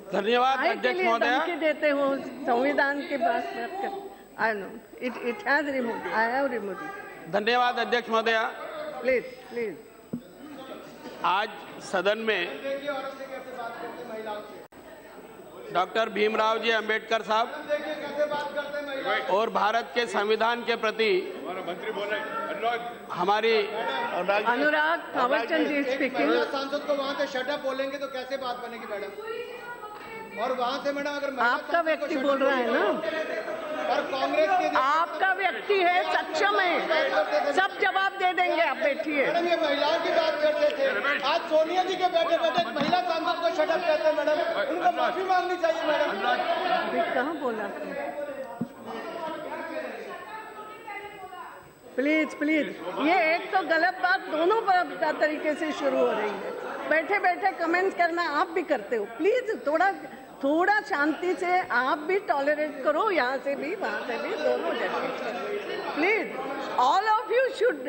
धन्यवाद अध्यक्ष महोदय। धमकी देते हो संविधान के बात कर। I know it has removed, I have removed. धन्यवाद अध्यक्ष महोदय। Please please. आज सदन में डॉक्टर भीमराव जी अंबेडकर साहब और भारत के संविधान के प्रति हमारी अनुराग थावरचंद जी स्पीकिंग। सांसद को वहां से शट अप बोलेंगे तो कैसे बात बनेगी मैडम? और वहां से मैडम अगर आपका व्यक्ति बोल रहा है ना, और कांग्रेस के आपका व्यक्ति है, सक्षम है, सब जवाब दे देंगे। आप बैठिए। मैडम ये महिलाओं की बात करते थे, आज सोनिया जी के बैठे बैठे महिला सांसद को शट अप कहते हैं मैडम, उनको माफी मांगनी चाहिए मैडम। अभी कहाँ बोला आपने? प्लीज प्लीज, ये एक तो गलत बात दोनों तरीके से शुरू हो रही है। बैठे बैठे कमेंट्स करना आप भी करते हो। प्लीज थोड़ा शांति से आप भी टॉलरेट करो, यहाँ से भी वहाँ से भी, दोनों जगह। Please all of you should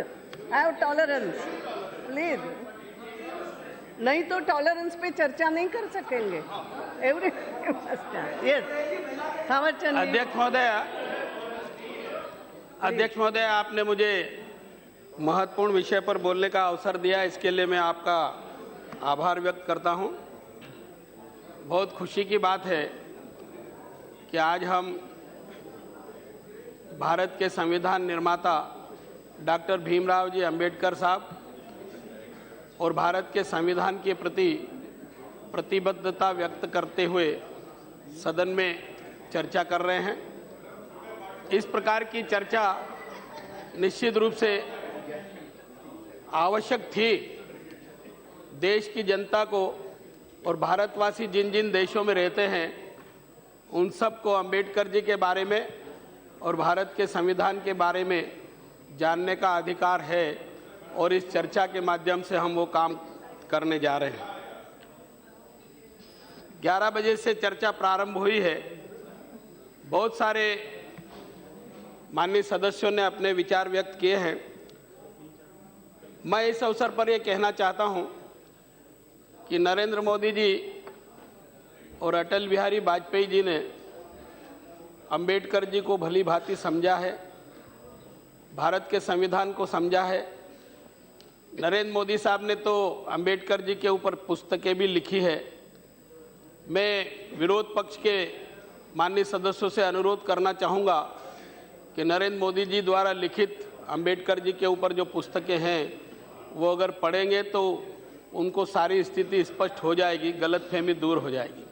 have tolerance please, नहीं तो टॉलरेंस पे चर्चा नहीं कर सकेंगे। Every yes Thawarchand. अध्यक्ष महोदय, आपने मुझे महत्वपूर्ण विषय पर बोलने का अवसर दिया, इसके लिए मैं आपका आभार व्यक्त करता हूं। बहुत खुशी की बात है कि आज हम भारत के संविधान निर्माता डॉक्टर भीमराव जी अंबेडकर साहब और भारत के संविधान के प्रति प्रतिबद्धता व्यक्त करते हुए सदन में चर्चा कर रहे हैं। इस प्रकार की चर्चा निश्चित रूप से आवश्यक थी। देश की जनता को और भारतवासी जिन जिन देशों में रहते हैं उन सबको अंबेडकर जी के बारे में और भारत के संविधान के बारे में जानने का अधिकार है, और इस चर्चा के माध्यम से हम वो काम करने जा रहे हैं। 11 बजे से चर्चा प्रारंभ हुई है। बहुत सारे माननीय सदस्यों ने अपने विचार व्यक्त किए हैं। मैं इस अवसर पर यह कहना चाहता हूं कि नरेंद्र मोदी जी और अटल बिहारी वाजपेयी जी ने अंबेडकर जी को भली भांति समझा है, भारत के संविधान को समझा है। नरेंद्र मोदी साहब ने तो अंबेडकर जी के ऊपर पुस्तकें भी लिखी है। मैं विरोध पक्ष के माननीय सदस्यों से अनुरोध करना चाहूँगा कि नरेंद्र मोदी जी द्वारा लिखित अंबेडकर जी के ऊपर जो पुस्तकें हैं वो अगर पढ़ेंगे तो उनको सारी स्थिति स्पष्ट हो जाएगी, गलतफहमी दूर हो जाएगी।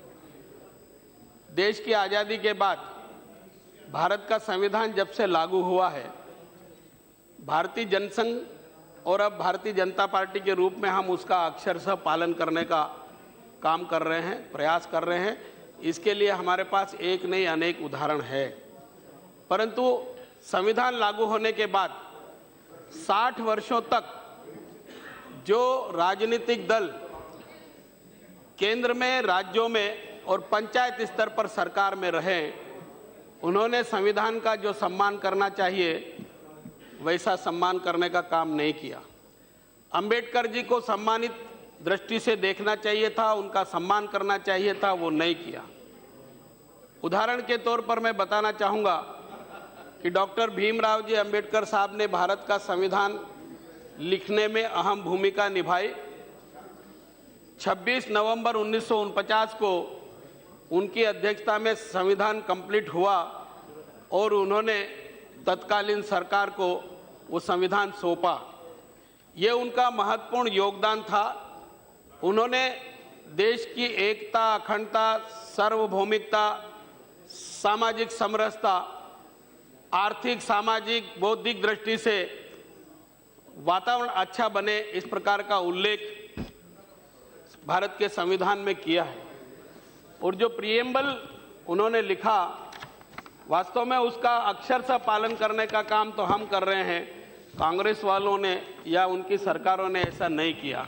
देश की आज़ादी के बाद भारत का संविधान जब से लागू हुआ है, भारतीय जनसंघ और अब भारतीय जनता पार्टी के रूप में हम उसका अक्षरशः पालन करने का काम कर रहे हैं, प्रयास कर रहे हैं। इसके लिए हमारे पास एक नहीं अनेक उदाहरण है। परंतु संविधान लागू होने के बाद 60 वर्षों तक जो राजनीतिक दल केंद्र में, राज्यों में और पंचायत स्तर पर सरकार में रहे, उन्होंने संविधान का जो सम्मान करना चाहिए वैसा सम्मान करने का काम नहीं किया। अंबेडकर जी को सम्मानित दृष्टि से देखना चाहिए था, उनका सम्मान करना चाहिए था, वो नहीं किया। उदाहरण के तौर पर मैं बताना चाहूँगा कि डॉक्टर भीमराव जी अंबेडकर साहब ने भारत का संविधान लिखने में अहम भूमिका निभाई। 26 नवंबर 1949 को उनकी अध्यक्षता में संविधान कंप्लीट हुआ और उन्होंने तत्कालीन सरकार को वो संविधान सौंपा। ये उनका महत्वपूर्ण योगदान था। उन्होंने देश की एकता, अखंडता, सार्वभौमिकता, सामाजिक समरसता, आर्थिक, सामाजिक, बौद्धिक दृष्टि से वातावरण अच्छा बने, इस प्रकार का उल्लेख भारत के संविधान में किया है। और जो प्रीएम्बल उन्होंने लिखा, वास्तव में उसका अक्षरशः पालन करने का काम तो हम कर रहे हैं, कांग्रेस वालों ने या उनकी सरकारों ने ऐसा नहीं किया।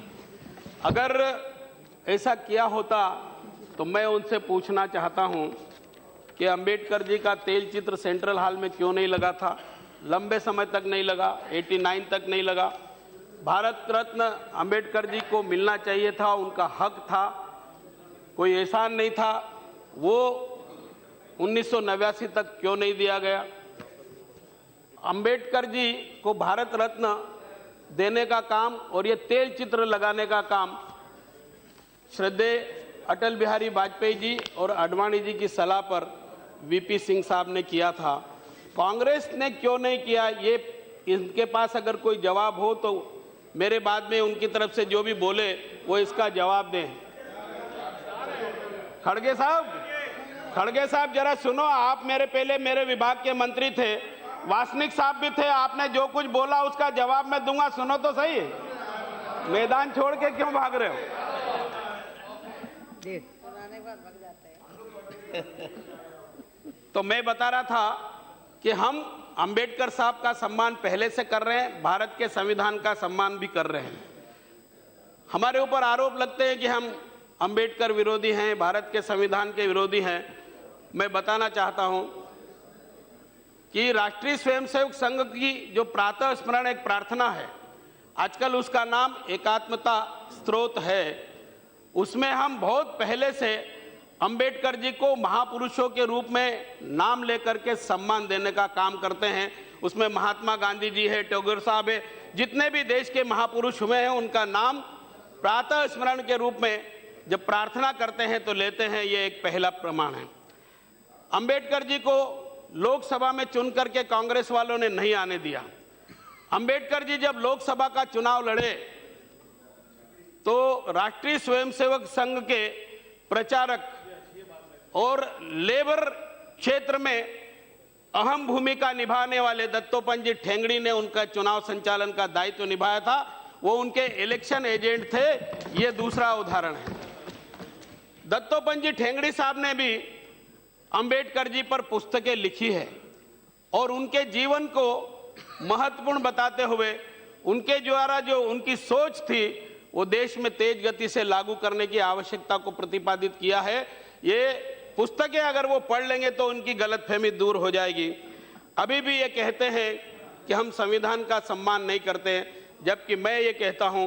अगर ऐसा किया होता तो मैं उनसे पूछना चाहता हूं कि अंबेडकर जी का तेल चित्र सेंट्रल हॉल में क्यों नहीं लगा था? लंबे समय तक नहीं लगा, 89 तक नहीं लगा। भारत रत्न अंबेडकर जी को मिलना चाहिए था, उनका हक था। कोई एहसान नहीं था, वो 1989 तक क्यों नहीं दिया गया? अंबेडकर जी को भारत रत्न देने का काम और ये तेल चित्र लगाने का काम श्रद्धेय अटल बिहारी वाजपेयी जी और आडवाणी जी की सलाह पर वीपी सिंह साहब ने किया था। कांग्रेस ने क्यों नहीं किया? ये इनके पास अगर कोई जवाब हो तो मेरे बाद में उनकी तरफ से जो भी बोले वो इसका जवाब दें। खड़गे साहब जरा सुनो, आप पहले मेरे विभाग के मंत्री थे, वासनिक साहब भी थे, आपने जो कुछ बोला उसका जवाब मैं दूंगा, सुनो तो सही। मैदान छोड़ के क्यों भाग रहे हो? तो मैं बता रहा था कि हम अंबेडकर साहब का सम्मान पहले से कर रहे हैं, भारत के संविधान का सम्मान भी कर रहे हैं। हमारे ऊपर आरोप लगते हैं कि हम अंबेडकर विरोधी हैं, भारत के संविधान के विरोधी हैं। मैं बताना चाहता हूं कि राष्ट्रीय स्वयंसेवक संघ की जो प्रातः स्मरण एक प्रार्थना है, आजकल उसका नाम एकात्मता स्रोत है, उसमें हम बहुत पहले से अंबेडकर जी को महापुरुषों के रूप में नाम लेकर के सम्मान देने का काम करते हैं। उसमें महात्मा गांधी जी है, टैगोर साहब है, जितने भी देश के महापुरुष हुए हैं उनका नाम प्रातः स्मरण के रूप में जब प्रार्थना करते हैं तो लेते हैं। ये एक पहला प्रमाण है। अंबेडकर जी को लोकसभा में चुन करके कांग्रेस वालों ने नहीं आने दिया। अंबेडकर जी जब लोकसभा का चुनाव लड़े तो राष्ट्रीय स्वयंसेवक संघ के प्रचारक और लेबर क्षेत्र में अहम भूमिका निभाने वाले दत्तोपंत जी ठेंगड़ी ने उनका चुनाव संचालन का दायित्व निभाया था। वो उनके इलेक्शन एजेंट थे। ये दूसरा उदाहरण है। दत्तोपंत जी ठेंगड़ी साहब ने भी अंबेडकर जी पर पुस्तकें लिखी है और उनके जीवन को महत्वपूर्ण बताते हुए उनके द्वारा जो उनकी सोच थी वो देश में तेज गति से लागू करने की आवश्यकता को प्रतिपादित किया है। ये पुस्तकें अगर वो पढ़ लेंगे तो उनकी गलतफहमी दूर हो जाएगी। अभी भी ये कहते हैं कि हम संविधान का सम्मान नहीं करते, जबकि मैं ये कहता हूं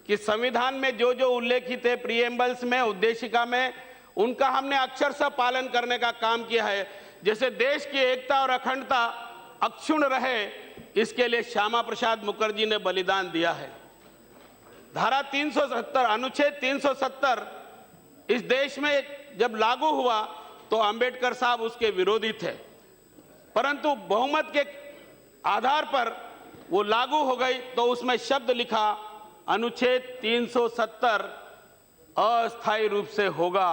कि संविधान में जो जो उल्लेखित है प्रीएम्बल्स में, उद्देशिका में, उनका हमने अक्षरशः पालन करने का काम किया है। जैसे देश की एकता और अखंडता अक्षुण्ण रहे, इसके लिए श्यामा प्रसाद मुखर्जी ने बलिदान दिया है। धारा 370, अनुच्छेद 370 इस देश में जब लागू हुआ तो अंबेडकर साहब उसके विरोधी थे, परंतु बहुमत के आधार पर वो लागू हो गई तो उसमें शब्द लिखा अनुच्छेद 370 अस्थायी रूप से होगा।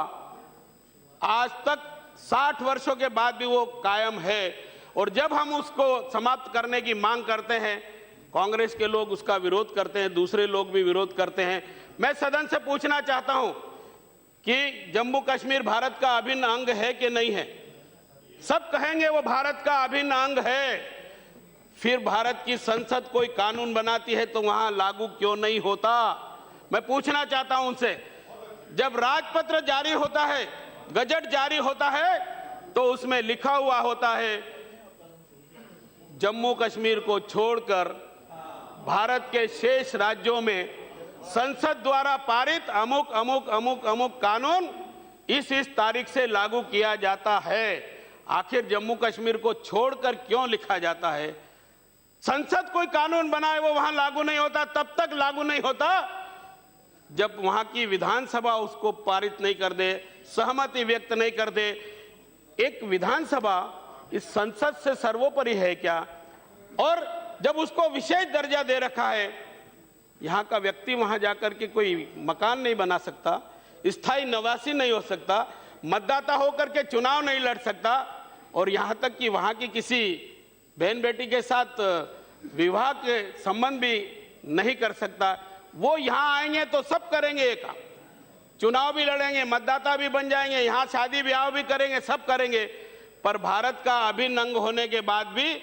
आज तक 60 वर्षों के बाद भी वो कायम है और जब हम उसको समाप्त करने की मांग करते हैं, कांग्रेस के लोग उसका विरोध करते हैं, दूसरे लोग भी विरोध करते हैं। मैं सदन से पूछना चाहता हूं कि जम्मू कश्मीर भारत का अभिन्न अंग है कि नहीं है? सब कहेंगे वो भारत का अभिन्न अंग है। फिर भारत की संसद कोई कानून बनाती है तो वहां लागू क्यों नहीं होता? मैं पूछना चाहता हूं उनसे। जब राजपत्र जारी होता है, गजट जारी होता है, तो उसमें लिखा हुआ होता है जम्मू कश्मीर को छोड़कर भारत के शेष राज्यों में संसद द्वारा पारित अमुक अमुक अमुक अमुक कानून इस तारीख से लागू किया जाता है। आखिर जम्मू कश्मीर को छोड़कर क्यों लिखा जाता है? संसद कोई कानून बनाए वो वहां लागू नहीं होता, तब तक लागू नहीं होता जब वहां की विधानसभा उसको पारित नहीं कर दे, सहमति व्यक्त नहीं कर दे। एक विधानसभा इस संसद से सर्वोपरि है क्या? और जब उसको विशेष दर्जा दे रखा है, यहाँ का व्यक्ति वहां जाकर के कोई मकान नहीं बना सकता, स्थायी निवासी नहीं हो सकता, मतदाता होकर के चुनाव नहीं लड़ सकता, और यहाँ तक कि वहां की किसी बहन बेटी के साथ विवाह के संबंध भी नहीं कर सकता। वो यहाँ आएंगे तो सब करेंगे, एक चुनाव भी लड़ेंगे, मतदाता भी बन जाएंगे, यहाँ शादी ब्याह भी करेंगे, सब करेंगे, पर भारत का अभिन्न अंग होने के बाद भी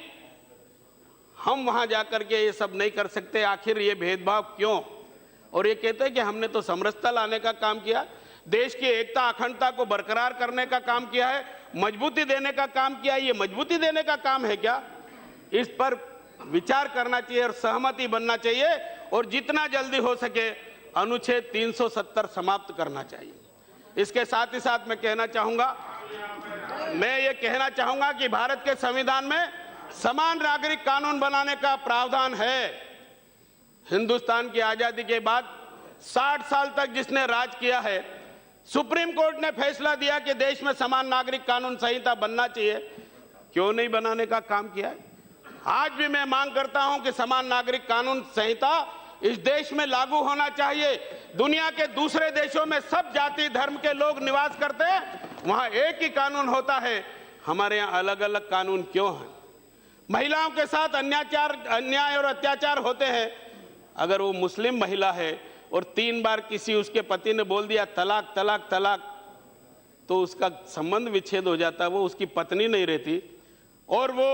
हम वहां जाकर के ये सब नहीं कर सकते। आखिर ये भेदभाव क्यों? और ये कहते हैं कि हमने तो समरसता लाने का काम किया, देश की एकता अखंडता को बरकरार करने का काम किया है, मजबूती देने का काम किया है। ये मजबूती देने का काम है क्या? इस पर विचार करना चाहिए और सहमति बनना चाहिए और जितना जल्दी हो सके अनुच्छेद 370 समाप्त करना चाहिए। इसके साथ ही साथ मैं ये कहना चाहूंगा कि भारत के संविधान में समान नागरिक कानून बनाने का प्रावधान है। हिंदुस्तान की आजादी के बाद 60 साल तक जिसने राज किया है, सुप्रीम कोर्ट ने फैसला दिया कि देश में समान नागरिक कानून संहिता बनना चाहिए, क्यों नहीं बनाने का काम किया है? आज भी मैं मांग करता हूं कि समान नागरिक कानून संहिता इस देश में लागू होना चाहिए। दुनिया के दूसरे देशों में सब जाति धर्म के लोग निवास करते हैं, वहां एक ही कानून होता है, हमारे यहाँ अलग अलग कानून क्यों हैं? महिलाओं के साथ अन्याय और अत्याचार होते हैं। अगर वो मुस्लिम महिला है और 3 बार किसी उसके पति ने बोल दिया तलाक तलाक तलाक, तो उसका संबंध विच्छेद हो जाता है, वो उसकी पत्नी नहीं रहती। और वो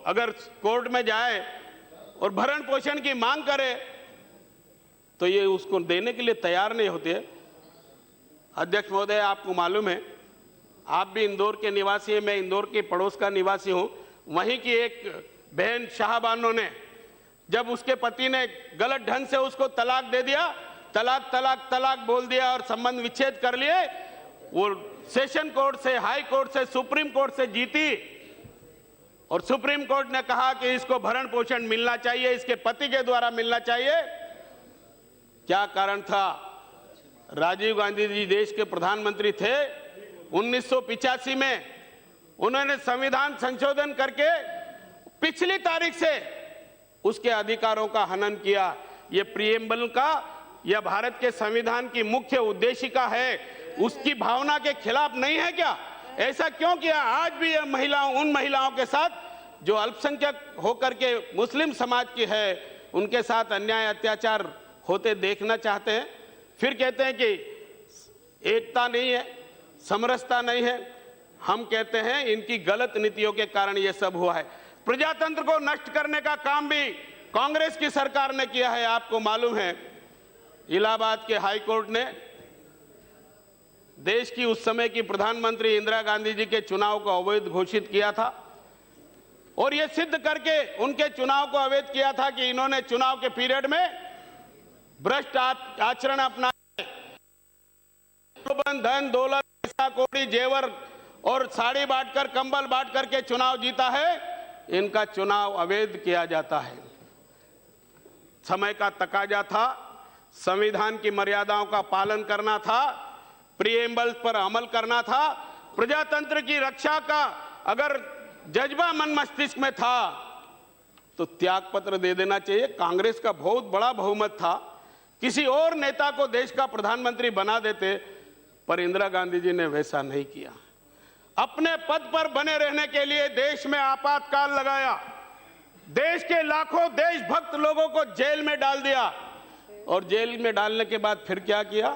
अगर कोर्ट में जाए और भरण पोषण की मांग करे तो ये उसको देने के लिए तैयार नहीं होते। अध्यक्ष महोदय, आपको मालूम है, आप भी इंदौर के निवासी हैं, मैं इंदौर के पड़ोस का निवासी हूं। वहीं की एक बहन शाहबानो ने, जब उसके पति ने गलत ढंग से उसको तलाक दे दिया, तलाक तलाक तलाक बोल दिया और संबंध विच्छेद कर लिए, वो सेशन कोर्ट से, हाई कोर्ट से, सुप्रीम कोर्ट से जीती और सुप्रीम कोर्ट ने कहा कि इसको भरण पोषण मिलना चाहिए, इसके पति के द्वारा मिलना चाहिए। क्या कारण था? राजीव गांधी जी देश के प्रधानमंत्री थे। 1985 में उन्होंने संविधान संशोधन करके पिछली तारीख से उसके अधिकारों का हनन किया। यह प्रीएम्बल का या भारत के संविधान की मुख्य उद्देशिका है, उसकी भावना के खिलाफ नहीं है क्या? ऐसा क्यों किया? आज भी यह महिलाओं, उन महिलाओं के साथ जो अल्पसंख्यक होकर के मुस्लिम समाज की है, उनके साथ अन्याय अत्याचार होते देखना चाहते हैं। फिर कहते हैं कि एकता नहीं है, समरसता नहीं है। हम कहते हैं इनकी गलत नीतियों के कारण यह सब हुआ है। प्रजातंत्र को नष्ट करने का काम भी कांग्रेस की सरकार ने किया है। आपको मालूम है, इलाहाबाद के हाई कोर्ट ने देश की उस समय की प्रधानमंत्री इंदिरा गांधी जी के चुनाव को अवैध घोषित किया था और यह सिद्ध करके उनके चुनाव को अवैध किया था कि इन्होंने चुनाव के पीरियड में भ्रष्ट आचरण अपना, धन दौलत, पैसा कौड़ी, जेवर और साड़ी बांटकर, कंबल बांट करके चुनाव जीता है। इनका चुनाव अवैध किया जाता है। समय का तकाजा था, संविधान की मर्यादाओं का पालन करना था, प्रीएम्बल पर अमल करना था। प्रजातंत्र की रक्षा का अगर जज्बा मन मस्तिष्क में था तो त्यागपत्र दे देना चाहिए। कांग्रेस का बहुत बड़ा बहुमत था, किसी और नेता को देश का प्रधानमंत्री बना देते, पर इंदिरा गांधी जी ने वैसा नहीं किया। अपने पद पर बने रहने के लिए देश में आपातकाल लगाया, देश के लाखों देशभक्त लोगों को जेल में डाल दिया और जेल में डालने के बाद फिर क्या किया?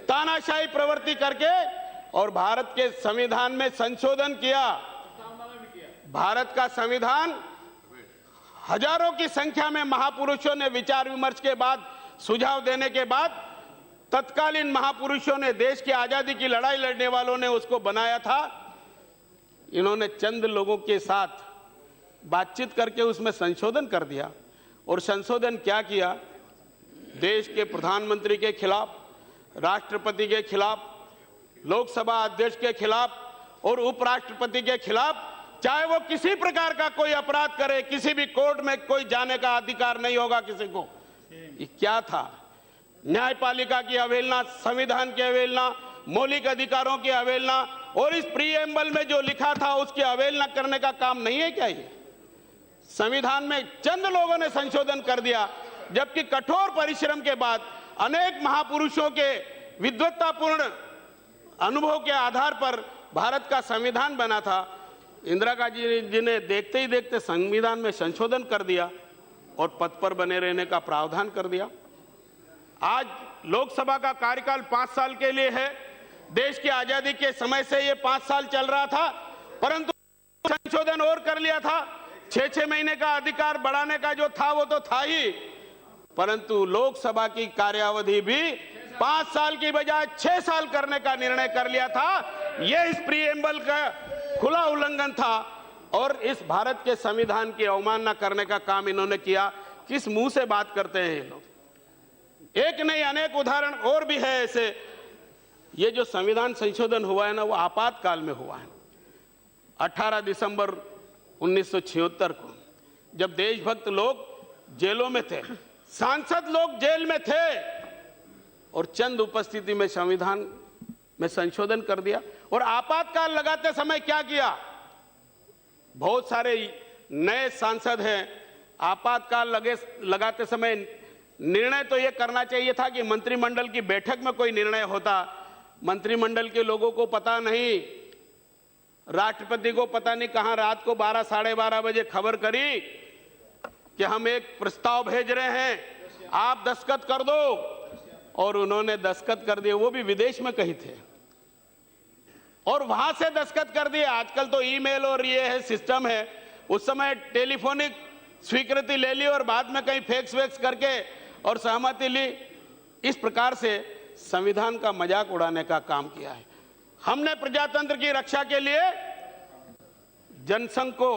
तानाशाही प्रवृत्ति करके और भारत के संविधान में संशोधन किया। भारत का संविधान हजारों की संख्या में महापुरुषों ने विचार विमर्श के बाद, सुझाव देने के बाद, तत्कालीन महापुरुषों ने, देश की आजादी की लड़ाई लड़ने वालों ने उसको बनाया था। इन्होंने चंद लोगों के साथ बातचीत करके उसमें संशोधन कर दिया। और संशोधन क्या किया? देश के प्रधानमंत्री के खिलाफ, राष्ट्रपति के खिलाफ, लोकसभा अध्यक्ष के खिलाफ और उपराष्ट्रपति के खिलाफ, चाहे वो किसी प्रकार का कोई अपराध करे, किसी भी कोर्ट में कोई जाने का अधिकार नहीं होगा किसी को। ये क्या था? न्यायपालिका की अवहेलना, संविधान की अवहेलना, मौलिक अधिकारों की अवहेलना और इस प्रीएम्बल में जो लिखा था उसकी अवहेलना करने का काम नहीं है क्या? ये संविधान में चंद लोगों ने संशोधन कर दिया, जबकि कठोर परिश्रम के बाद अनेक महापुरुषों के विद्वत्तापूर्ण अनुभव के आधार पर भारत का संविधान बना था। इंदिरा गांधी जी ने देखते ही देखते संविधान में संशोधन कर दिया और पद पर बने रहने का प्रावधान कर दिया। आज लोकसभा का कार्यकाल 5 साल के लिए है। देश की आजादी के समय से ये 5 साल चल रहा था, परंतु संशोधन और कर लिया था। 6-6 महीने का अधिकार बढ़ाने का जो था वो तो था ही, परंतु लोकसभा की कार्यावधि भी 5 साल की बजाय 6 साल करने का निर्णय कर लिया था। यह इस प्रीएम्बल का खुला उल्लंघन था और इस भारत के संविधान की अवमानना करने का काम इन्होंने किया। किस मुंह से बात करते हैं ये लोग? एक नहीं, अनेक उदाहरण और भी है ऐसे। ये जो संविधान संशोधन हुआ है ना, वो आपातकाल में हुआ है। 18 दिसंबर 1976 को जब देशभक्त लोग जेलों में थे, सांसद लोग जेल में थे, और चंद उपस्थिति में संविधान में संशोधन कर दिया। और आपातकाल लगाते समय क्या किया? बहुत सारे नए सांसद हैं। आपातकाल लगाते समय निर्णय तो यह करना चाहिए था कि मंत्रिमंडल की बैठक में कोई निर्णय होता। मंत्रिमंडल के लोगों को पता नहीं, राष्ट्रपति को पता नहीं कहां रात को 12 साढ़े 12 बजे खबर करी कि हम एक प्रस्ताव भेज रहे हैं, आप दस्तखत कर दो, और उन्होंने दस्तखत कर दिए। वो भी विदेश में कहीं थे और वहां से दस्तखत कर दिए। आजकल तो ईमेल और ये है सिस्टम है, उस समय टेलीफोनिक स्वीकृति ले ली और बाद में कहीं फैक्स वैक्स करके और सहमति ली। इस प्रकार से संविधान का मजाक उड़ाने का काम किया है। हमने प्रजातंत्र की रक्षा के लिए जनसंघ को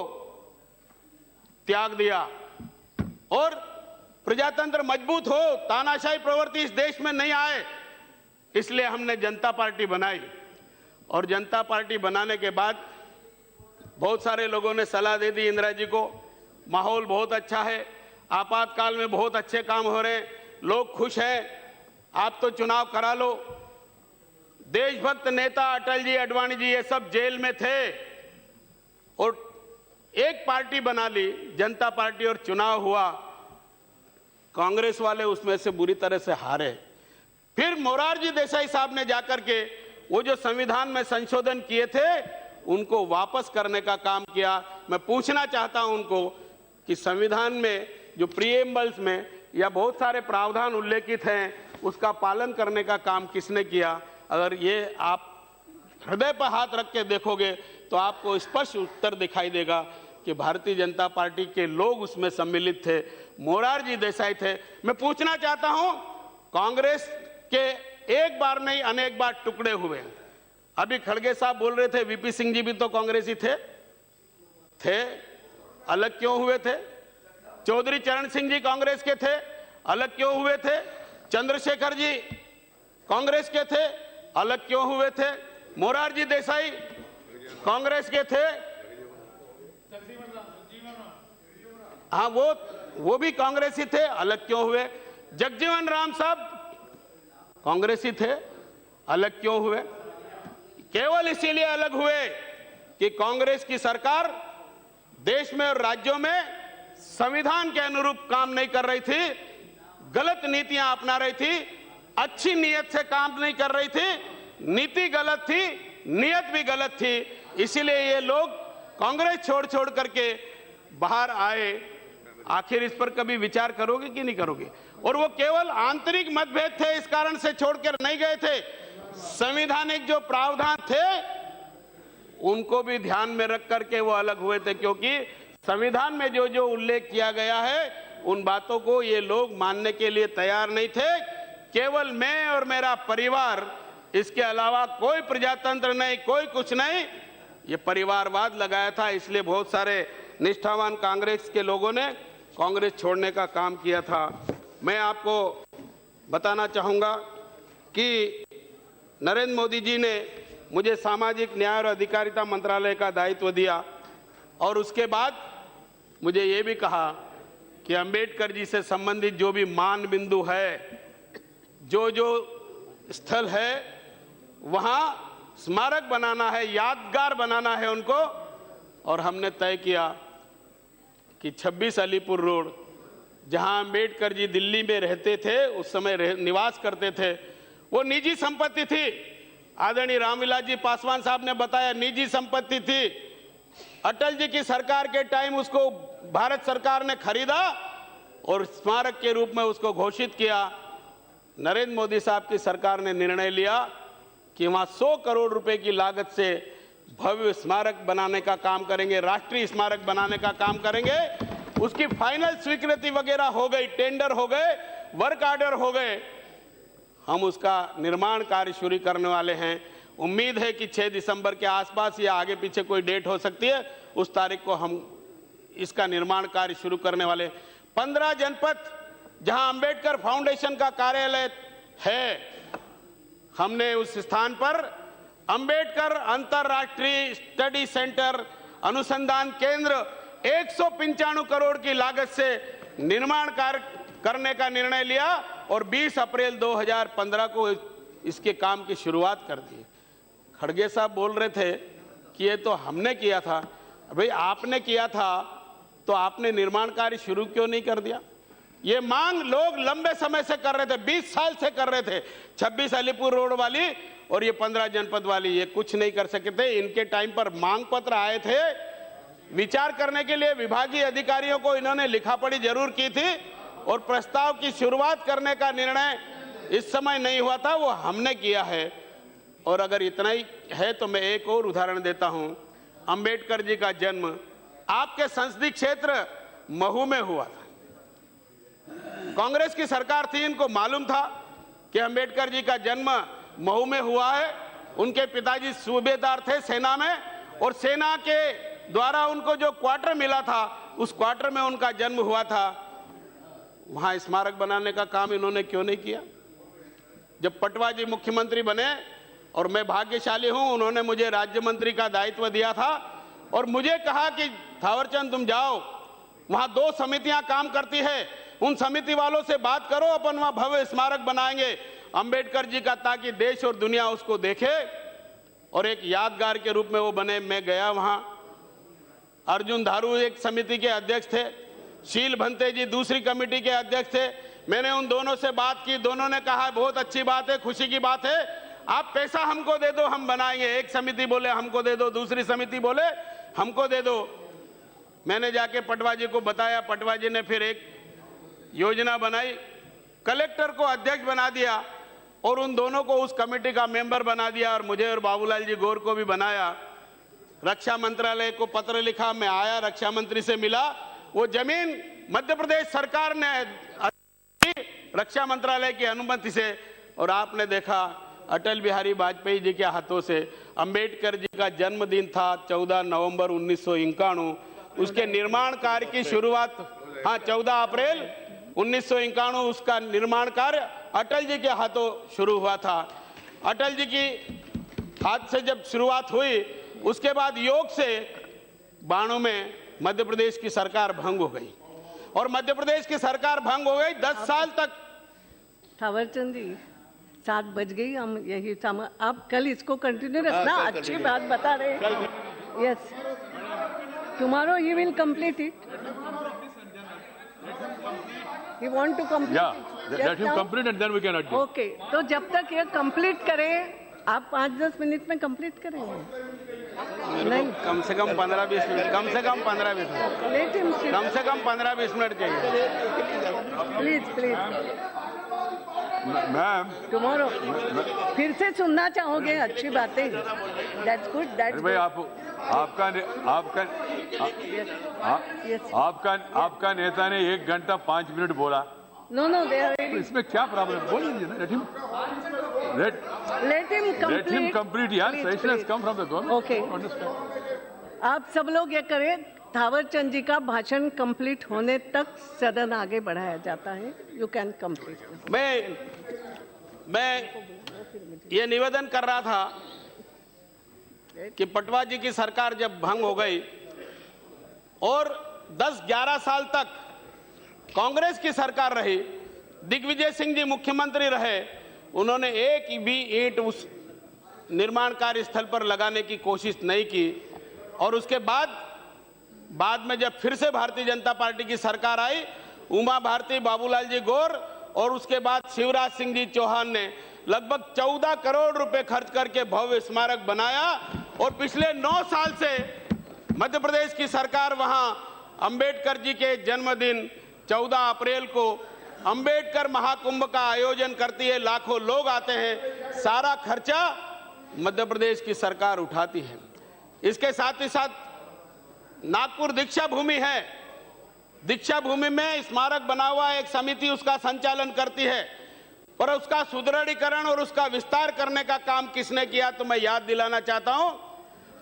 त्याग दिया और प्रजातंत्र मजबूत हो, तानाशाही प्रवृत्ति इस देश में नहीं आए, इसलिए हमने जनता पार्टी बनाई। और जनता पार्टी बनाने के बाद बहुत सारे लोगों ने सलाह दे दी इंदिरा जी को, माहौल बहुत अच्छा है, आपातकाल में बहुत अच्छे काम हो रहे हैं, लोग खुश हैं, आप तो चुनाव करा लो। देशभक्त नेता अटल जी, आडवाणी जी, ये सब जेल में थे और एक पार्टी बना ली, जनता पार्टी, और चुनाव हुआ। कांग्रेस वाले उसमें से बुरी तरह से हारे। फिर मोरारजी देसाई साहब ने जाकर के वो जो संविधान में संशोधन किए थे उनको वापस करने का काम किया। मैं पूछना चाहता हूं उनको कि संविधान में जो प्रीएम्बल्स में या बहुत सारे प्रावधान उल्लेखित हैं, उसका पालन करने का काम किसने किया? अगर ये आप हृदय पर हाथ रख के देखोगे तो आपको स्पष्ट उत्तर दिखाई देगा कि भारतीय जनता पार्टी के लोग उसमें सम्मिलित थे, मोरारजी देसाई थे। मैं पूछना चाहता हूं, कांग्रेस के एक बार नहीं अनेक बार टुकड़े हुए। अभी खड़गे साहब बोल रहे थे वीपी सिंह जी भी तो कांग्रेसी थे, अलग क्यों हुए थे? चौधरी चरण सिंह जी कांग्रेस के थे, अलग क्यों हुए थे? चंद्रशेखर जी कांग्रेस के थे, अलग क्यों हुए थे? मोरारजी देसाई कांग्रेस के थे, हाँ वो भी कांग्रेसी थे, अलग क्यों हुए? जगजीवन राम साहब कांग्रेसी थे, अलग क्यों हुए? केवल इसीलिए अलग हुए कि कांग्रेस की सरकार देश में और राज्यों में संविधान के अनुरूप काम नहीं कर रही थी, गलत नीतियां अपना रही थी, अच्छी नीयत से काम नहीं कर रही थी, नीति गलत थी, नीयत भी गलत थी। इसीलिए ये लोग कांग्रेस छोड़ करके बाहर आए। आखिर इस पर कभी विचार करोगे कि नहीं करोगे? और वो केवल आंतरिक मतभेद थे, इस कारण से छोड़कर नहीं गए थे। संवैधानिक जो प्रावधान थे उनको भी ध्यान में रख करके वो अलग हुए थे, क्योंकि संविधान में जो जो उल्लेख किया गया है उन बातों को ये लोग मानने के लिए तैयार नहीं थे। केवल मैं और मेरा परिवार, इसके अलावा कोई प्रजातंत्र नहीं, कोई कुछ नहीं, ये परिवारवाद लगाया था। इसलिए बहुत सारे निष्ठावान कांग्रेस के लोगों ने कांग्रेस छोड़ने का काम किया था। मैं आपको बताना चाहूंगा कि नरेंद्र मोदी जी ने मुझे सामाजिक न्याय और अधिकारिता मंत्रालय का दायित्व दिया और उसके बाद मुझे ये भी कहा कि अंबेडकर जी से संबंधित जो भी मान बिंदु है, जो जो स्थल है, वहां स्मारक बनाना है, यादगार बनाना है उनको। और हमने तय किया कि 26 अलीपुर रोड, जहां अंबेडकर जी दिल्ली में रहते थे, उस समय निवास करते थे, वो निजी संपत्ति थी। आदरणीय रामविलास जी पासवान साहब ने बताया, निजी संपत्ति थी। अटल जी की सरकार के टाइम उसको भारत सरकार ने खरीदा और स्मारक के रूप में उसको घोषित किया। नरेंद्र मोदी साहब की सरकार ने निर्णय लिया कि वहां 100 करोड़ रुपए की लागत से भव्य स्मारक बनाने का काम करेंगे, राष्ट्रीय स्मारक बनाने का काम करेंगे। उसकी फाइनल स्वीकृति वगैरह हो गई, टेंडर हो गए, वर्क ऑर्डर हो गए। हम उसका निर्माण कार्य शुरू करने वाले हैं। उम्मीद है कि 6 दिसंबर के आसपास या आगे पीछे कोई डेट हो सकती है, उस तारीख को हम इसका निर्माण कार्य शुरू करने वाले। 15 जनपद जहां अंबेडकर फाउंडेशन का कार्यालय है, हमने उस स्थान पर अंबेडकर अंतर्राष्ट्रीय स्टडी सेंटर अनुसंधान केंद्र 195 करोड़ की लागत से निर्माण कार्य करने का निर्णय लिया और 20 अप्रैल 2015 को इसके काम की शुरुआत कर दी। खड़गे साहब बोल रहे थे कि ये तो हमने किया था। भाई आपने किया था तो आपने निर्माण कार्य शुरू क्यों नहीं कर दिया? ये मांग लोग लंबे समय से कर रहे थे, 20 साल से कर रहे थे। 26 अलीपुर रोड वाली और ये 15 जनपद वाली, ये कुछ नहीं कर सके थे। इनके टाइम पर मांग पत्र आए थे, विचार करने के लिए विभागीय अधिकारियों को इन्होंने लिखा पढ़ी जरूर की थी और प्रस्ताव की शुरुआत करने का निर्णय इस समय नहीं हुआ था, वो हमने किया है। और अगर इतना ही है तो मैं एक और उदाहरण देता हूं। अंबेडकर जी का जन्म आपके संसदीय क्षेत्र महू में हुआ था। कांग्रेस की सरकार थी, इनको मालूम था कि अंबेडकर जी का जन्म महू में हुआ है। उनके पिताजी सूबेदार थे सेना में और सेना के द्वारा उनको जो क्वार्टर मिला था उस क्वार्टर में उनका जन्म हुआ था। वहां स्मारक बनाने का काम इन्होंने क्यों नहीं किया? जब पटवा जी मुख्यमंत्री बने और मैं भाग्यशाली हूं, उन्होंने मुझे राज्य मंत्री का दायित्व दिया था और मुझे कहा कि थावरचंद तुम जाओ, वहां 2 समितियां काम करती है, उन समिति वालों से बात करो, अपन वहां भव्य स्मारक बनाएंगे अंबेडकर जी का, ताकि देश और दुनिया उसको देखे और एक यादगार के रूप में वो बने। मैं गया वहां, अर्जुन धारू एक समिति के अध्यक्ष थे, शील भंते जी दूसरी कमेटी के अध्यक्ष थे। मैंने उन दोनों से बात की, दोनों ने कहा बहुत अच्छी बात है, खुशी की बात है, आप पैसा हमको दे दो, हम बनाएंगे। एक समिति बोले हमको दे दो, दूसरी समिति बोले हमको दे दो। मैंने जाके पटवा जी को बताया, पटवा जी ने फिर एक योजना बनाई, कलेक्टर को अध्यक्ष बना दिया और उन दोनों को उस कमेटी का मेंबर बना दिया और मुझे और बाबूलाल जी गौर को भी बनाया। रक्षा मंत्रालय को पत्र लिखा, मैं आया, रक्षा मंत्री से मिला, वो जमीन मध्य प्रदेश सरकार ने रक्षा मंत्रालय की अनुमति से, और आपने देखा अटल बिहारी वाजपेयी जी के हाथों से अंबेडकर जी का जन्मदिन था 14 नवंबर 1951, उसके निर्माण कार्य की शुरुआत, हाँ 14 अप्रैल 1951 उसका निर्माण कार्य अटल जी के हाथों शुरू हुआ था। अटल जी की हाथ से जब शुरुआत हुई उसके बाद योग से 92 में मध्य प्रदेश की सरकार भंग हो गई और मध्य प्रदेश की सरकार भंग हो गई 10 साल तक। थावरचंद जी 7 बज गई, हम यही आप कल इसको कंटिन्यू रखना, अच्छी बात बता रहे हैं। Yes, tomorrow you will complete it, you want to complete, let him complete and then we can adjourn. Okay, तो जब तक ये कंप्लीट करें आप 5-10 मिनट में कंप्लीट करेंगे? नहीं, कम से कम 15-20 मिनट, कम से कम 15-20 मिनट, लेट हिम सिट, कम से कम 15-20 मिनट चाहिए। Please please. मैम, टुमारो फिर से सुनना चाहोगे अच्छी बातें, दैट्स गुड, दैट्स भाई आपका नेता ने 1 घंटा 5 मिनट बोला, नो दे आर तो इसमें क्या प्रॉब्लम? बोल दीजिए ना, लेट हिम कंप्लीट यार, suggestion has come from the government. Okay, आप सब लोग ये करें, थावरचंद जी का भाषण कंप्लीट होने तक सदन आगे बढ़ाया जाता है। You can complete. मैं ये निवेदन कर रहा था कि पटवा जी की सरकार जब भंग हो गई और 10-11 साल तक कांग्रेस की सरकार रही, दिग्विजय सिंह जी मुख्यमंत्री रहे, उन्होंने एक भी ईंट उस निर्माण कार्य स्थल पर लगाने की कोशिश नहीं की। और उसके बाद में जब फिर से भारतीय जनता पार्टी की सरकार आई, उमा भारती, बाबूलाल जी गौर और उसके बाद शिवराज सिंह जी चौहान ने लगभग 14 करोड़ रुपए खर्च करके भव्य स्मारक बनाया और पिछले 9 साल से मध्य प्रदेश की सरकार वहां अंबेडकर जी के जन्मदिन 14 अप्रैल को अंबेडकर महाकुंभ का आयोजन करती है, लाखों लोग आते हैं, सारा खर्चा मध्य प्रदेश की सरकार उठाती है। इसके साथ ही साथ नागपुर दीक्षा भूमि है, दीक्षा भूमि में स्मारक बना हुआ एक समिति उसका संचालन करती है, पर उसका सुदृढ़ीकरण और उसका विस्तार करने का काम किसने किया? तो मैं याद दिलाना चाहता हूं,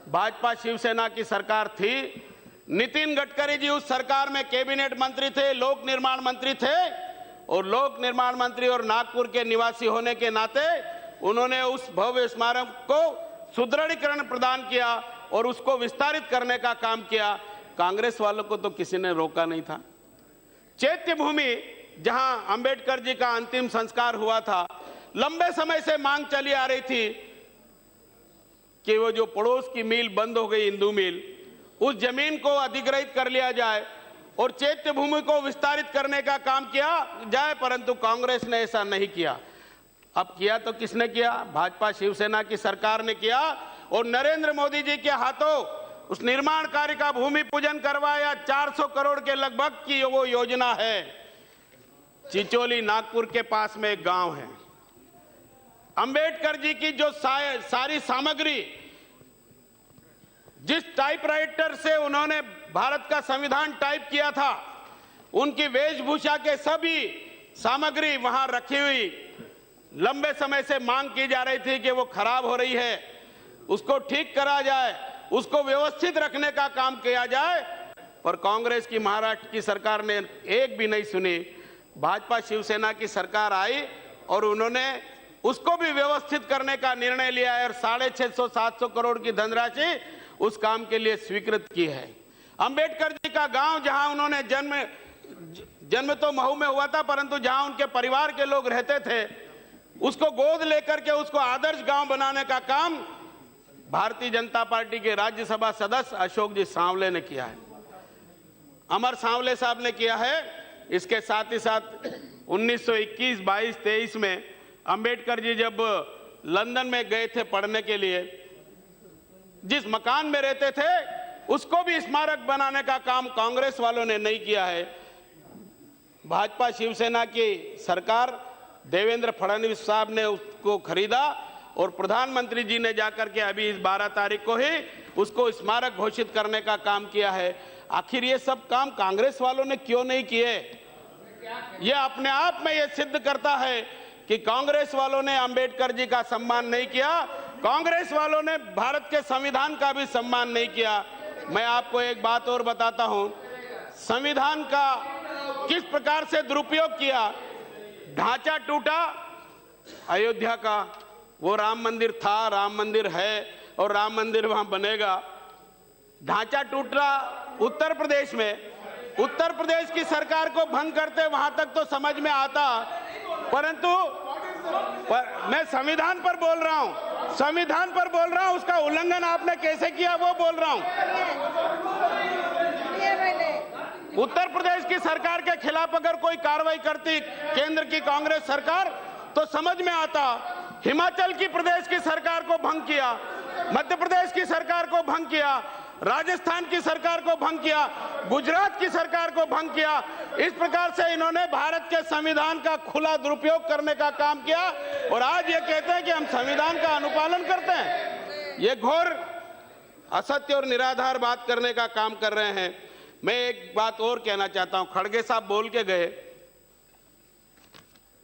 भाजपा शिवसेना की सरकार थी। नितिन गडकरी जी उस सरकार में कैबिनेट मंत्री थे, लोक निर्माण मंत्री थे, और लोक निर्माण मंत्री और नागपुर के निवासी होने के नाते उन्होंने उस भव्य स्मारक को सुदृढ़ीकरण प्रदान किया और उसको विस्तारित करने का काम किया। कांग्रेस वालों को तो किसी ने रोका नहीं था। चैत्य भूमि जहां अंबेडकर जी का अंतिम संस्कार हुआ था, लंबे समय से मांग चली आ रही थी कि वो जो पड़ोस की मिल बंद हो गई, हिंदू मिल, उस जमीन को अधिग्रहित कर लिया जाए और चैत्य भूमि को विस्तारित करने का काम किया जाए, परंतु कांग्रेस ने ऐसा नहीं किया। अब किया तो किसने किया? भाजपा शिवसेना की सरकार ने किया और नरेंद्र मोदी जी के हाथों उस निर्माण कार्य का भूमि पूजन करवाया। 400 करोड़ के लगभग की वो योजना है। चिचोली नागपुर के पास में एक गांव है। अंबेडकर जी की जो सारी सामग्री, जिस टाइपराइटर से उन्होंने भारत का संविधान टाइप किया था, उनकी वेशभूषा के सभी सामग्री वहां रखी हुई, लंबे समय से मांग की जा रही थी कि वो खराब हो रही है, उसको ठीक करा जाए, उसको व्यवस्थित रखने का काम किया जाए, पर कांग्रेस की महाराष्ट्र की सरकार ने एक भी नहीं सुनी। भाजपा शिवसेना की सरकार आई और उन्होंने उसको भी व्यवस्थित करने का निर्णय लिया है और 650-700 करोड़ की धनराशि उस काम के लिए स्वीकृत की है। अंबेडकर जी का गांव, जहां उन्होंने जन्म तो महू में हुआ था, परंतु जहां उनके परिवार के लोग रहते थे, उसको गोद लेकर के उसको आदर्श गांव बनाने का काम भारतीय जनता पार्टी के राज्यसभा सदस्य अशोक जी सांवले ने किया है, अमर सांवले साहब ने किया है। इसके साथ ही साथ 1921, 22, 23 में अंबेडकर जी जब लंदन में गए थे पढ़ने के लिए, जिस मकान में रहते थे उसको भी स्मारक बनाने का काम कांग्रेस वालों ने नहीं किया है। भाजपा शिवसेना की सरकार, देवेंद्र फडणवीस साहब ने उसको खरीदा और प्रधानमंत्री जी ने जाकर के अभी इस 12 तारीख को ही उसको स्मारक घोषित करने का काम किया है। आखिर ये सब काम कांग्रेस वालों ने क्यों नहीं किए? ये अपने आप में ये सिद्ध करता है कि कांग्रेस वालों ने अंबेडकर जी का सम्मान नहीं किया, कांग्रेस वालों ने भारत के संविधान का भी सम्मान नहीं किया। मैं आपको एक बात और बताता हूं, संविधान का किस प्रकार से दुरुपयोग किया। ढांचा टूटा अयोध्या का, वो राम मंदिर था, राम मंदिर है और राम मंदिर वहां बनेगा। ढांचा टूटा उत्तर प्रदेश में, उत्तर प्रदेश की सरकार को भंग करते, वहां तक तो समझ में आता, परंतु मैं संविधान पर बोल रहा हूं, संविधान पर बोल रहा हूं, उसका उल्लंघन आपने कैसे किया वो बोल रहा हूं। उत्तर प्रदेश की सरकार के खिलाफ अगर कोई कार्रवाई करती केंद्र की कांग्रेस सरकार तो समझ में आता। हिमाचल की प्रदेश की सरकार को भंग किया, मध्य प्रदेश की सरकार को भंग किया, राजस्थान की सरकार को भंग किया, गुजरात की सरकार को भंग किया। इस प्रकार से इन्होंने भारत के संविधान का खुला दुरुपयोग करने का काम किया और आज ये कहते हैं कि हम संविधान का अनुपालन करते हैं। ये घोर असत्य और निराधार बात करने का काम कर रहे हैं। मैं एक बात और कहना चाहता हूं, खड़गे साहब बोल के गए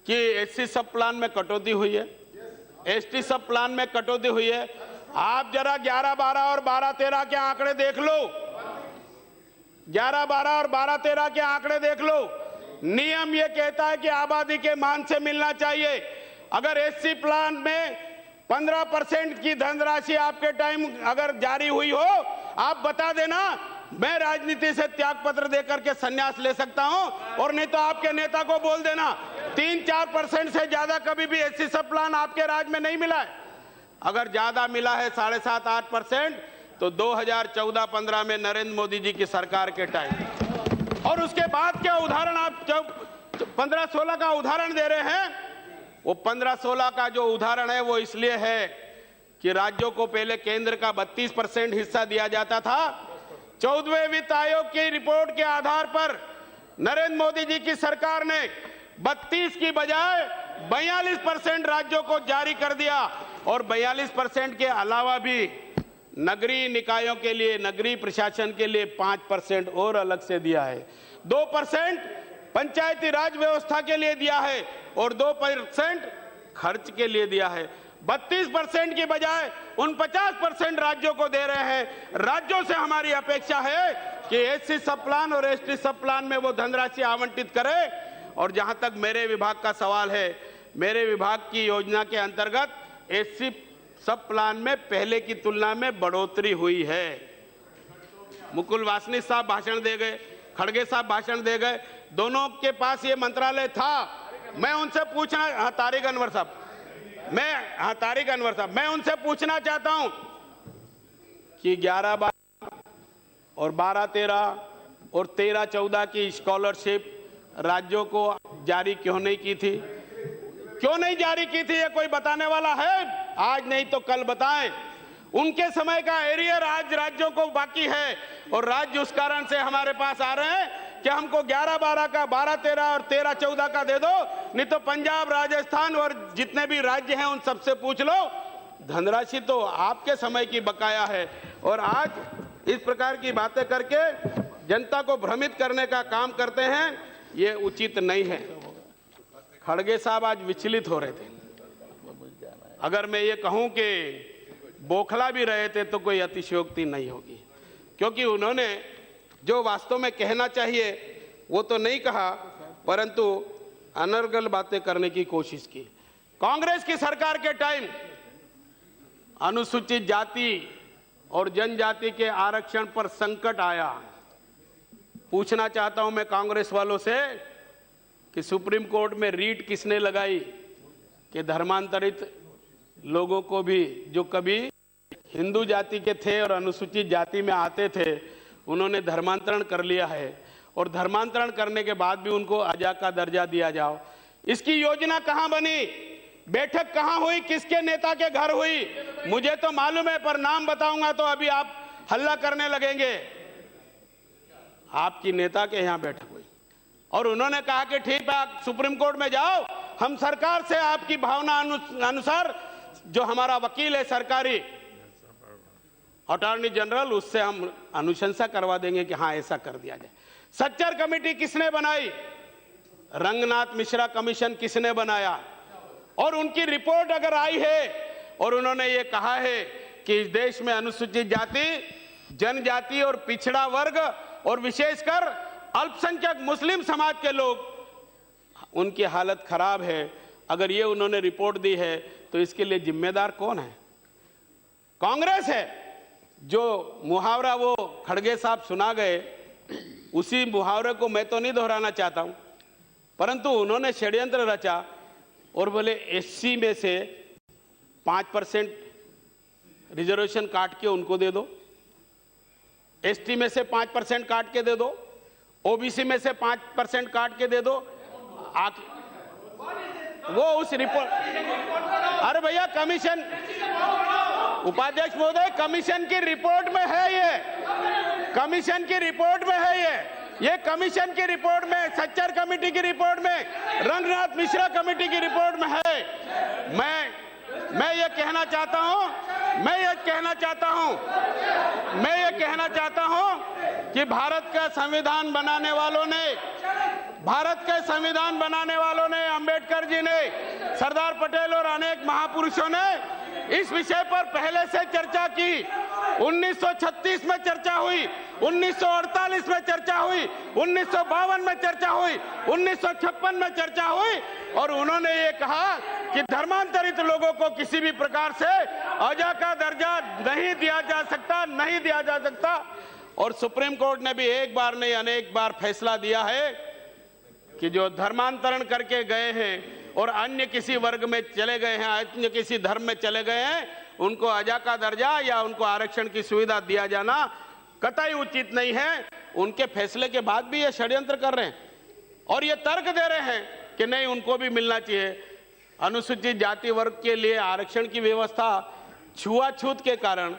कि एससी सब प्लान में कटौती हुई है, एसटी सब प्लान में कटौती हुई है। आप जरा 11-12 और 12-13 के आंकड़े देख लो, 11-12 और 12-13 के आंकड़े देख लो। नियम ये कहता है कि आबादी के मान से मिलना चाहिए। अगर एससी प्लान में 15% की धनराशि आपके टाइम अगर जारी हुई हो, आप बता देना, मैं राजनीति से त्याग पत्र देकर के संन्यास ले सकता हूं, और नहीं तो आपके नेता को बोल देना 3-4% से ज्यादा कभी भी एससी सब प्लान आपके राज में नहीं मिला है। अगर ज्यादा मिला है 7.5-8%, तो 2014-15 में नरेंद्र मोदी जी की सरकार के टाइम। और उसके बाद क्या उदाहरण आप जब 15-16 का उदाहरण दे रहे हैं, वो 15-16 का जो उदाहरण है वो इसलिए है कि राज्यों को पहले केंद्र का 32% हिस्सा दिया जाता था। 14वें वित्त आयोग की रिपोर्ट के आधार पर नरेंद्र मोदी जी की सरकार ने 32 की बजाय 42% राज्यों को जारी कर दिया और 42% के अलावा भी नगरीय निकायों के लिए, नगरीय प्रशासन के लिए 5% और अलग से दिया है। 2% पंचायती राज व्यवस्था के लिए दिया है और 2% खर्च के लिए दिया है। 32% की बजाय 49% राज्यों को दे रहे हैं। राज्यों से हमारी अपेक्षा है कि एससी सब प्लान और एसटी सब प्लान में वो धनराशि आवंटित करे। और जहां तक मेरे विभाग का सवाल है, मेरे विभाग की योजना के अंतर्गत एससी सब प्लान में पहले की तुलना में बढ़ोतरी हुई है। मुकुल वासनिक साहब भाषण दे गए, खड़गे साहब भाषण दे गए, दोनों के पास ये मंत्रालय था। मैं उनसे पूछना, तारिक अनवर साहब, मैं उनसे पूछना चाहता हूं कि 11-12 और 12-13 और 13-14 की स्कॉलरशिप राज्यों को जारी क्यों नहीं की थी? क्यों नहीं जारी की थी? ये कोई बताने वाला है? आज नहीं तो कल बताएं। उनके समय का एरियर आज राज्यों को बाकी है और राज्य उस कारण से हमारे पास आ रहे हैं कि हमको 11-12 का, 12-13 और 13-14 का दे दो, नहीं तो पंजाब, राजस्थान और जितने भी राज्य हैं उन सबसे पूछ लो। धनराशि तो आपके समय की बकाया है और आज इस प्रकार की बातें करके जनता को भ्रमित करने का काम करते हैं, ये उचित नहीं है। खड़गे साहब आज विचलित हो रहे थे। अगर मैं ये कहूं कि बौखला भी रहे थे तो कोई अतिशयोक्ति नहीं होगी, क्योंकि उन्होंने जो वास्तव में कहना चाहिए वो तो नहीं कहा, परंतु अनर्गल बातें करने की कोशिश की। कांग्रेस की सरकार के टाइम अनुसूचित जाति और जनजाति के आरक्षण पर संकट आया। पूछना चाहता हूं मैं कांग्रेस वालों से कि सुप्रीम कोर्ट में रीट किसने लगाई कि धर्मांतरित लोगों को भी, जो कभी हिंदू जाति के थे और अनुसूचित जाति में आते थे, उन्होंने धर्मांतरण कर लिया है और धर्मांतरण करने के बाद भी उनको अजा का दर्जा दिया जाओ। इसकी योजना कहां बनी? बैठक कहां हुई? किसके नेता के घर हुई? मुझे तो मालूम है, पर नाम बताऊंगा तो अभी आप हल्ला करने लगेंगे। आपकी नेता के यहां बैठक हुई और उन्होंने कहा कि ठीक है, आप सुप्रीम कोर्ट में जाओ, हम सरकार से आपकी भावना अनुसार, जो हमारा वकील है सरकारी अटॉर्नी जनरल, उससे हम अनुशंसा करवा देंगे कि हां ऐसा कर दिया जाए। सच्चर कमेटी किसने बनाई? रंगनाथ मिश्रा कमीशन किसने बनाया? और उनकी रिपोर्ट अगर आई है और उन्होंने ये कहा है कि इस देश में अनुसूचित जाति, जनजाति और पिछड़ा वर्ग और विशेषकर अल्पसंख्यक मुस्लिम समाज के लोग, उनकी हालत खराब है, अगर ये उन्होंने रिपोर्ट दी है तो इसके लिए जिम्मेदार कौन है? कांग्रेस है। जो मुहावरा वो खड़गे साहब सुना गए, उसी मुहावरे को मैं तो नहीं दोहराना चाहता हूं, परंतु उन्होंने षड्यंत्र रचा और बोले एससी में से 5% रिजर्वेशन काट के उनको दे दो, एसटी में से 5% काट के दे दो, ओबीसी में से 5% काट के दे दो। वो उस रिपोर्ट, अरे भैया कमीशन, उपाध्यक्ष महोदय, कमीशन की रिपोर्ट में है ये, कमीशन की रिपोर्ट में है ये कमीशन की रिपोर्ट में, सच्चर कमेटी की रिपोर्ट में, रंगनाथ मिश्रा कमेटी की रिपोर्ट में है। मैं ये कहना चाहता हूं कि भारत के संविधान बनाने वालों ने, अंबेडकर जी ने, सरदार पटेल और अनेक महापुरुषों ने इस विषय पर पहले से चर्चा की। 1936 में चर्चा हुई, 1948 में चर्चा हुई, 1952 में चर्चा हुई, 1956 में चर्चा हुई और उन्होंने ये कहा कि धर्मांतरित लोगों को किसी भी प्रकार से अजा का दर्जा नहीं दिया जा सकता। और सुप्रीम कोर्ट ने भी एक बार नहीं अनेक बार फैसला दिया है कि जो धर्मांतरण करके गए हैं और अन्य किसी वर्ग में चले गए हैं, अन्य किसी धर्म में चले गए हैं, उनको अजा का दर्जा या उनको आरक्षण की सुविधा दिया जाना कतई उचित नहीं है। उनके फैसले के बाद भी ये षड्यंत्र कर रहे हैं और ये तर्क दे रहे हैं कि नहीं, उनको भी मिलना चाहिए। अनुसूचित जाति वर्ग के लिए आरक्षण की व्यवस्था छुआछूत के कारण,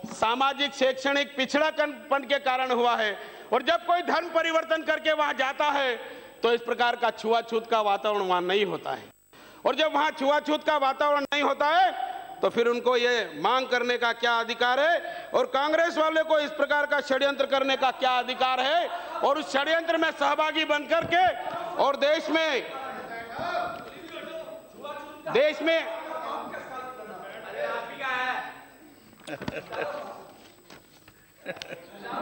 सामाजिक शैक्षणिक पिछड़ापन के कारण हुआ है और जब कोई धर्म परिवर्तन करके वहां जाता है तो इस प्रकार का छुआछूत का वातावरण वहां नहीं होता है। और जब वहां छुआछूत का वातावरण नहीं होता है तो फिर उनको ये मांग करने का क्या अधिकार है और कांग्रेस वाले को इस प्रकार का षड्यंत्र करने का क्या अधिकार है और उस षड्यंत्र में सहभागी बनकर के और देश में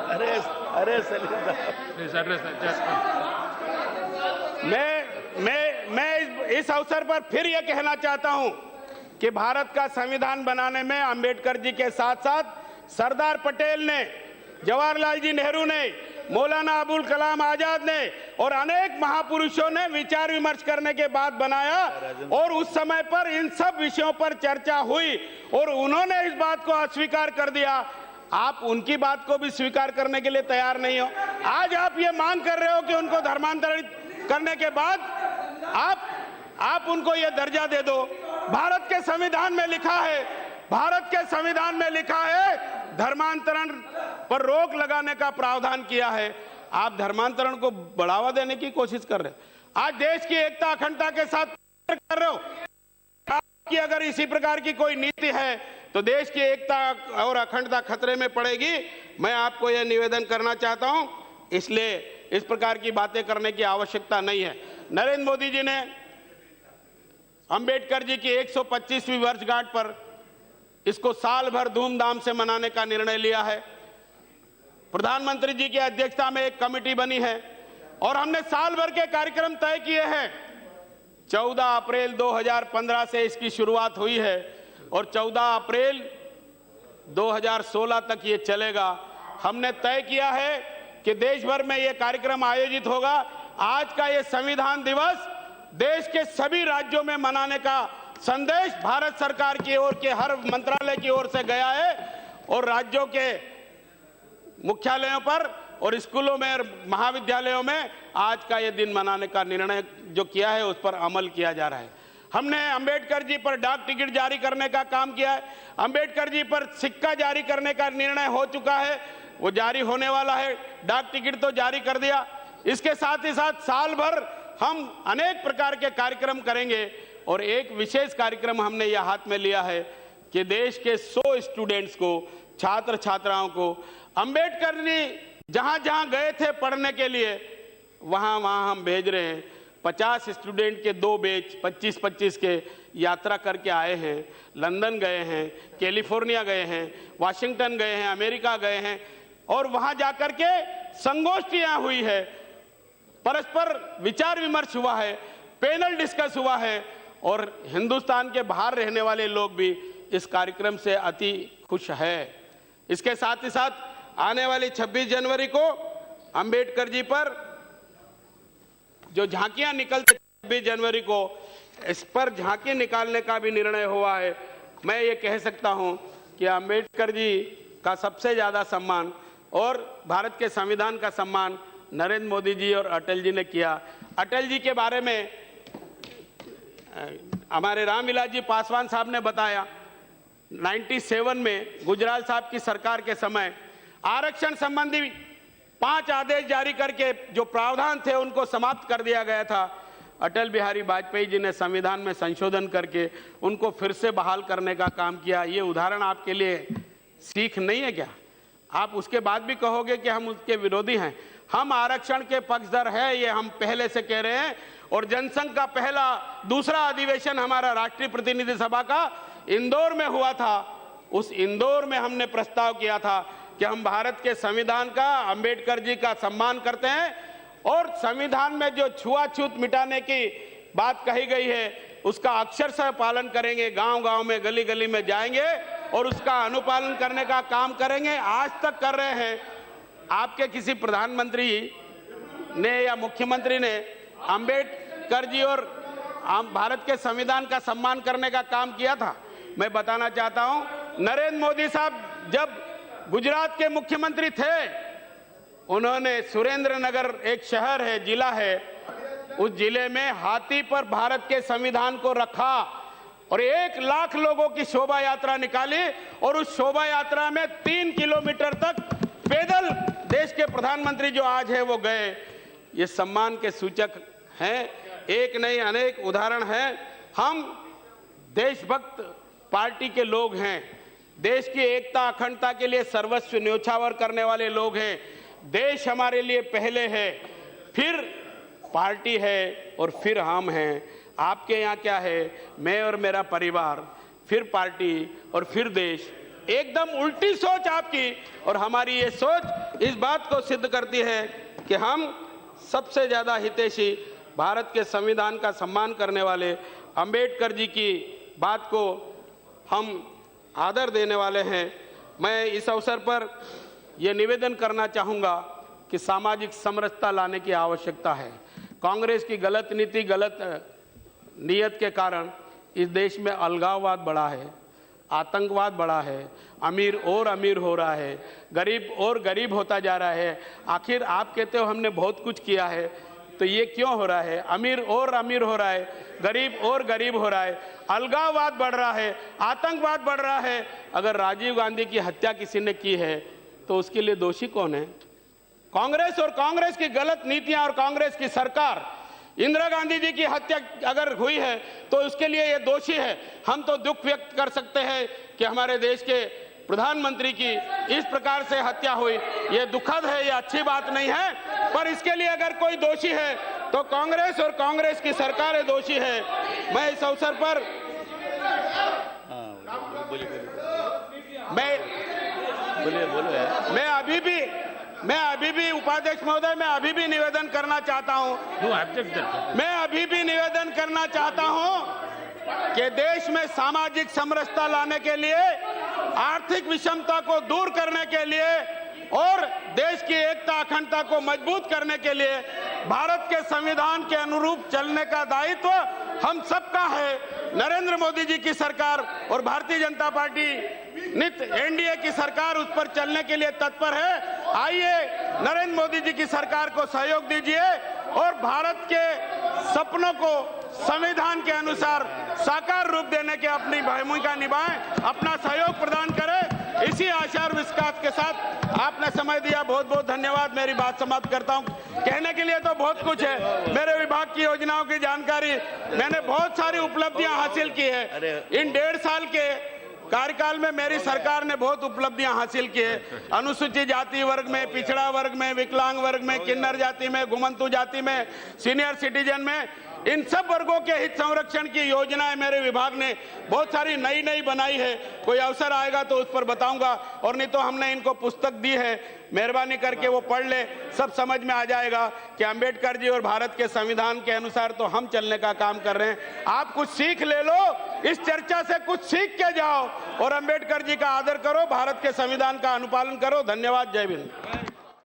अरे मैं इस अवसर पर फिर यह कहना चाहता हूं कि भारत का संविधान बनाने में अंबेडकर जी के साथ साथ सरदार पटेल ने, जवाहरलाल जी नेहरू ने, मौलाना अबुल कलाम आजाद ने और अनेक महापुरुषों ने विचार विमर्श करने के बाद बनाया और उस समय पर इन सब विषयों पर चर्चा हुई और उन्होंने इस बात को अस्वीकार कर दिया। आप उनकी बात को भी स्वीकार करने के लिए तैयार नहीं हो। आज आप ये मांग कर रहे हो कि उनको धर्मांतरित करने के बाद आप उनको ये दर्जा दे दो। भारत के संविधान में लिखा है, भारत के संविधान में लिखा है धर्मांतरण पर रोक लगाने का प्रावधान किया है। आप धर्मांतरण को बढ़ावा देने की कोशिश कर रहे हो। आज देश की एकता अखंडता के साथ कर रहे हो कि अगर इसी प्रकार की कोई नीति है तो देश की एकता और अखंडता खतरे में पड़ेगी। मैं आपको यह निवेदन करना चाहता हूं, इसलिए इस प्रकार की बातें करने की आवश्यकता नहीं है। नरेंद्र मोदी जी ने अंबेडकर जी की 125वीं वर्षगांठ पर इसको साल भर धूमधाम से मनाने का निर्णय लिया है। प्रधानमंत्री जी की अध्यक्षता में एक कमेटी बनी है और हमने साल भर के कार्यक्रम तय किए हैं। 14 अप्रैल 2015 से इसकी शुरुआत हुई है और 14 अप्रैल 2016 तक ये चलेगा। हमने तय किया है कि देश भर में ये कार्यक्रम आयोजित होगा। आज का ये संविधान दिवस देश के सभी राज्यों में मनाने का संदेश भारत सरकार की ओर के हर मंत्रालय की ओर से गया है और राज्यों के मुख्यालयों पर और स्कूलों में और महाविद्यालयों में आज का ये दिन मनाने का निर्णय जो किया है उस पर अमल किया जा रहा है। हमने अंबेडकर जी पर डाक टिकट जारी करने का काम किया है। अंबेडकर जी पर सिक्का जारी करने का निर्णय हो चुका है, वो जारी होने वाला है। डाक टिकट तो जारी कर दिया। इसके साथ ही साथ साल भर हम अनेक प्रकार के कार्यक्रम करेंगे और एक विशेष कार्यक्रम हमने यह हाथ में लिया है कि देश के 100 स्टूडेंट्स को, छात्र छात्राओं को अंबेडकर जी जहां जहां गए थे पढ़ने के लिए वहां वहां हम भेज रहे हैं। 50 स्टूडेंट के 2 बैच 25-25 के यात्रा करके आए हैं। लंदन गए हैं, कैलिफोर्निया गए हैं, वाशिंगटन गए हैं, अमेरिका गए हैं और वहां जाकर के संगोष्ठियां हुई है, परस्पर विचार विमर्श हुआ है, पैनल डिस्कस हुआ है और हिंदुस्तान के बाहर रहने वाले लोग भी इस कार्यक्रम से अति खुश है। इसके साथ ही साथ आने वाली 26 जनवरी को अंबेडकर जी पर जो झांकियां निकलती 26 जनवरी को, इस पर झांकी निकालने का भी निर्णय हुआ है। मैं ये कह सकता हूं कि अंबेडकर जी का सबसे ज्यादा सम्मान और भारत के संविधान का सम्मान नरेंद्र मोदी जी और अटल जी ने किया। अटल जी के बारे में हमारे रामविलास जी पासवान साहब ने बताया, 97 में गुजराल साहब की सरकार के समय आरक्षण संबंधी 5 आदेश जारी करके जो प्रावधान थे उनको समाप्त कर दिया गया था। अटल बिहारी वाजपेयी जी ने संविधान में संशोधन करके उनको फिर से बहाल करने का काम किया। ये उदाहरण आपके लिए सीख नहीं है क्या? आप उसके बाद भी कहोगे कि हम उसके विरोधी हैं। हम आरक्षण के पक्षधर हैं, ये हम पहले से कह रहे हैं। और जनसंघ का दूसरा अधिवेशन हमारा राष्ट्रीय प्रतिनिधि सभा का इंदौर में हुआ था। उस इंदौर में हमने प्रस्ताव किया था कि हम भारत के संविधान का, अंबेडकर जी का सम्मान करते हैं और संविधान में जो छुआछूत मिटाने की बात कही गई है उसका अक्षरशः पालन करेंगे। गांव-गांव में, गली-गली में जाएंगे और उसका अनुपालन करने का काम करेंगे। आज तक कर रहे हैं। आपके किसी प्रधानमंत्री ने या मुख्यमंत्री ने अंबेडकर जी और भारत के संविधान का सम्मान करने का काम किया था? मैं बताना चाहता हूं, नरेंद्र मोदी साहब जब गुजरात के मुख्यमंत्री थे, उन्होंने सुरेंद्र नगर एक शहर है, जिला है, उस जिले में हाथी पर भारत के संविधान को रखा और 1 लाख लोगों की शोभा यात्रा निकाली और उस शोभा यात्रा में 3 किलोमीटर तक पैदल देश के प्रधानमंत्री जो आज है वो गए। ये सम्मान के सूचक हैं। एक नहीं अनेक उदाहरण हैं। हम देशभक्त पार्टी के लोग हैं। देश की एकता अखंडता के लिए सर्वस्व न्योछावर करने वाले लोग हैं। देश हमारे लिए पहले है, फिर पार्टी है और फिर हम हैं। आपके यहाँ क्या है? मैं और मेरा परिवार, फिर पार्टी और फिर देश। एकदम उल्टी सोच आपकी और हमारी ये सोच इस बात को सिद्ध करती है कि हम सबसे ज्यादा हितैषी, भारत के संविधान का सम्मान करने वाले अंबेडकर जी की बात को हम आदर देने वाले हैं। मैं इस अवसर पर यह निवेदन करना चाहूँगा कि सामाजिक समरसता लाने की आवश्यकता है। कांग्रेस की गलत नीति, गलत नीयत के कारण इस देश में अलगाववाद बढ़ा है, आतंकवाद बढ़ा है, अमीर और अमीर हो रहा है, गरीब और गरीब होता जा रहा है। आखिर आप कहते हो हमने बहुत कुछ किया है, तो ये क्यों हो रहा है? अमीर और अमीर हो रहा है, गरीब और गरीब हो रहा है, अलगाववाद बढ़ रहा है, आतंकवाद बढ़ रहा है। अगर राजीव गांधी की हत्या किसी ने की है तो उसके लिए दोषी कौन है? कांग्रेस और कांग्रेस की गलत नीतियां और कांग्रेस की सरकार। इंदिरा गांधी जी की हत्या अगर हुई है तो उसके लिए ये दोषी है। हम तो दुख व्यक्त कर सकते हैं कि हमारे देश के प्रधानमंत्री की इस प्रकार से हत्या हुई, ये दुखद है, ये अच्छी बात नहीं है। पर इसके लिए अगर कोई दोषी है तो कांग्रेस और कांग्रेस की सरकार दोषी है। मैं इस अवसर पर मैं अभी भी उपाध्यक्ष महोदय, मैं अभी भी निवेदन करना चाहता हूं कि देश में सामाजिक समरसता लाने के लिए, आर्थिक विषमता को दूर करने के लिए और देश की एकता अखंडता को मजबूत करने के लिए भारत के संविधान के अनुरूप चलने का दायित्व हम सबका है। नरेंद्र मोदी जी की सरकार और भारतीय जनता पार्टी नित एनडीए की सरकार उस पर चलने के लिए तत्पर है। आइए नरेंद्र मोदी जी की सरकार को सहयोग दीजिए और भारत के सपनों को संविधान के अनुसार साकार रूप देने के अपनी भूमिका निभाएं, अपना सहयोग प्रदान करें। इसी आशा और विश्वास के साथ आपने समय दिया, बहुत बहुत धन्यवाद। मेरी बात समाप्त करता हूं। कहने के लिए तो बहुत कुछ है। मेरे विभाग की योजनाओं की जानकारी, मैंने बहुत सारी उपलब्धियां हासिल की है। इन 1.5 साल के कार्यकाल में मेरी सरकार ने बहुत उपलब्धियां हासिल की है। अनुसूचित जाति वर्ग में, पिछड़ा वर्ग में, विकलांग वर्ग में, किन्नर जाति में, घुमंतु जाति में, सीनियर सिटीजन में, इन सब वर्गों के हित संरक्षण की योजनाएं मेरे विभाग ने बहुत सारी नई बनाई है। कोई अवसर आएगा तो उस पर बताऊंगा, और नहीं तो हमने इनको पुस्तक दी है, मेहरबानी करके वो पढ़ ले, सब समझ में आ जाएगा कि अंबेडकर जी और भारत के संविधान के अनुसार तो हम चलने का काम कर रहे हैं। आप कुछ सीख ले लो, इस चर्चा से कुछ सीख के जाओ और अंबेडकर जी का आदर करो, भारत के संविधान का अनुपालन करो। धन्यवाद। जय हिंद।